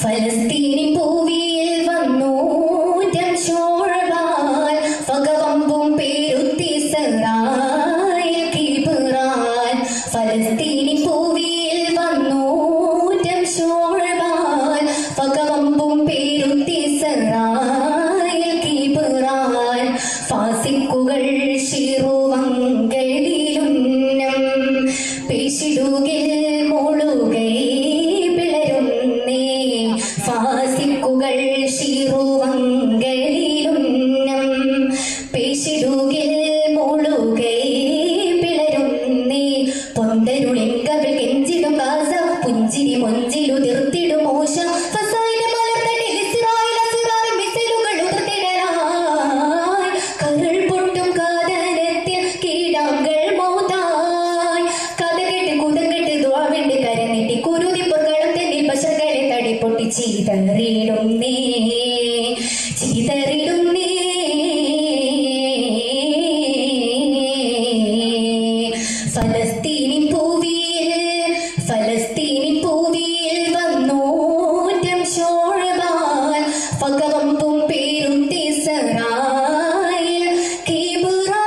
ഫലസ്തീനി ഭൂവിയിൽ വന്നൂറ്റം ശോഴവാൽ പകവമ്പും പേരുത്തി സറായിൽ കീബറാൻ. ഫലസ്തീനി ഭൂവിയിൽ വന്നൂറ്റം ശോഴവാൽ പകവമ്പും പേരുത്തി സറായിൽ കീബറാൻ. ഫാസിക്കുകൾ ശിറുവങ്കളിലുന്നം പേശിടുകിൽ മുളുകൈ പിളരുന്നേ. ഫാസിക്കുകൾ ശിറുവങ്കളിലുന്നം പേശിടുകിൽ മുളുകൈ പിളരുന്നേ. പൊന്തരുളിൻ കവിൾ കെഞ്ചിടും കാസ പുഞ്ചിരി മൊഞ്ചിലുതിർത്തിടും മോശ. ചിതറിടുന്നേ ചിതറിടുന്നേ. ഫലസ്തീനി ഭൂവിയിൽ വന്നൂറ്റം ശോഴവാൽ പകവമ്പും പേരുത്തി സറായിൽ കീബറാൻ.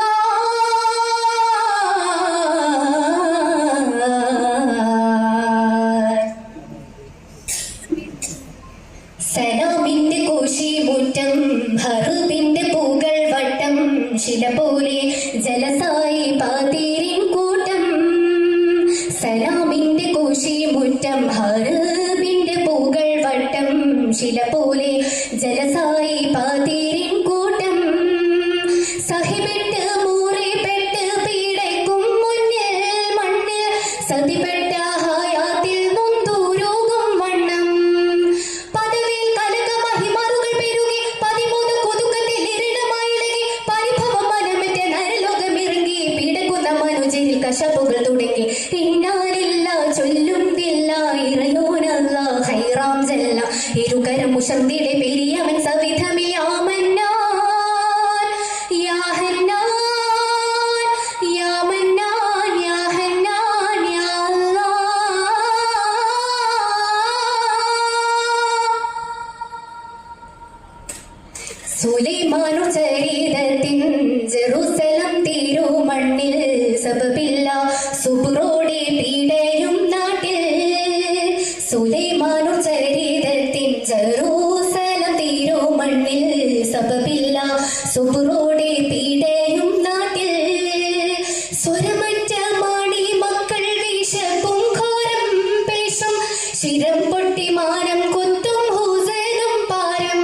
സലാമിന്റെ കോശിമുറ്റം ഹറുബിന്റെ പൂകൾ വട്ടം ശില പോലെ ജലസായി പാതീരിൻ കൂട്ടം. സലാമിന്റെ കോശിമുറ്റം ഹറുബിന്റെ പൂകൾ വട്ടം ശില പോലെ ജലസായി പാതീരിൻ കൂട്ടം. സഹിബെട്ട് മൂറിപ്പെട്ട് പീഡയ്ക്കും മുന്നിൽ മണ്ണിൽ സതിപ്പെട്ട ഹയാത്തിൽ നൊന്തുരുകും വണ്ണം. കശപ്പുകൾ തുടങ്ങി ഇന്നാലില്ല ചൊല്ലുന്നില്ല ഇറയോനല്ല ഹൈറാം ജല്ല. ഇരുകരം മുഷന്തിടെ പെരിയവൻ സവിധമിയാമന്നാൻ യാ ഹന്നാൻ യാ മന്നാൻ യാ ഹന്നാൻ യാ അല്ലാഹ്. സുലൈമാനു ചരിതത്തിൻ ജെറുസലം തിരുമണ്ണിൽ സബബില്ല സുബ്രോടെ പീഡയും നാട്ടിൽ. സുലൈമാനു ചരിതത്തിൻ ജെറുസലം തിരുമണ്ണിൽ സബബില്ല സുബ്രോടെ പീഡയും നാട്ടിൽ. സ്വരമറ്റ മാണി മക്കൾ വീശപ്പും ഘോരം പേശും ശിരം പൊട്ടി മാനം കൊത്തും ഹുസൈനും പാരം.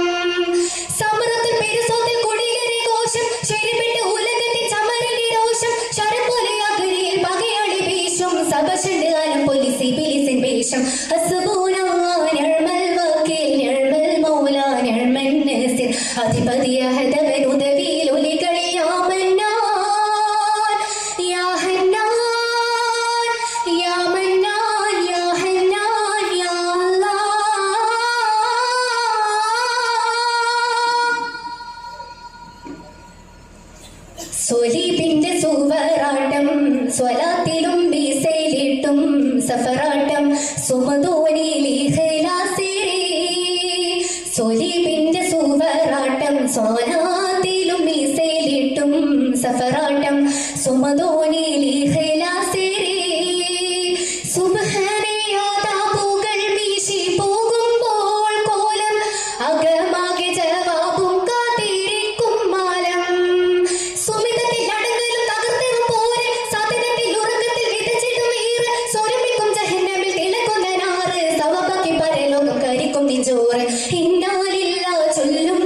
സമരത്തിൽ പെരുസോത്തിൽ കൊടിയേറി ഘോഷം ശരിപ്പെട്ട് ഉലകത്തിൽ ചമരലി രോഷം. ശരം പോലെ അകരിയിൽ പകയാളി വീശും സബശണ്ട് ആലം പോലീസി ബിലിസിൻ വേഷം. ഹസ്ബൂനല്ലാഹ് നിഅ്മൽ വക്കീൽ നിഅ്മൽ മൗലാ നിഅ്മൻ നസീർ. അധിപതിയഹദവൻ ഉദവിയിൽ ഒലികളിൽ യാ മന്നാൻ യാ ഹന്നാൻ യാ മന്നാൻ യാ ഹന്നാൻ യാ അല്ലാഹ്. സ്വലീബിന്റെ സുവറാട്ടം സ്വലാത്തിലും ബീസയിലിട്ടും സഫറാട്ടം സുമദോനിൽ ഇഖ്ലാസിരി. സ്വലീബിന്റെ സുവറാട്ടം സ്വലാത്തിലും ബീസയിലിട്ടും സഫറാട്ടം സുമദോനിൽ ഇഖ്ലാസിരി. സുബ്ഹാനയാതാപുകൾ വീശി പോകുമ്പോൾ കോലം അകമാകെ ജവാബും കാത്തിരിക്കും മാലം. സുമിതത്തിൽ അടങ്ങലും തകർത്തിടും പോര് സാധ്യതത്തിൽ ഉറക്കത്തിൽ വിതച്ചിടും ഈറ്. സ്വരമിക്കും ജഹന്നമിൽ തിളക്കുന്ന നാറ് സവബാക്കി പരലോകം കരിക്കും നിജോറ്. ഇന്നാലില്ല ചൊല്ലും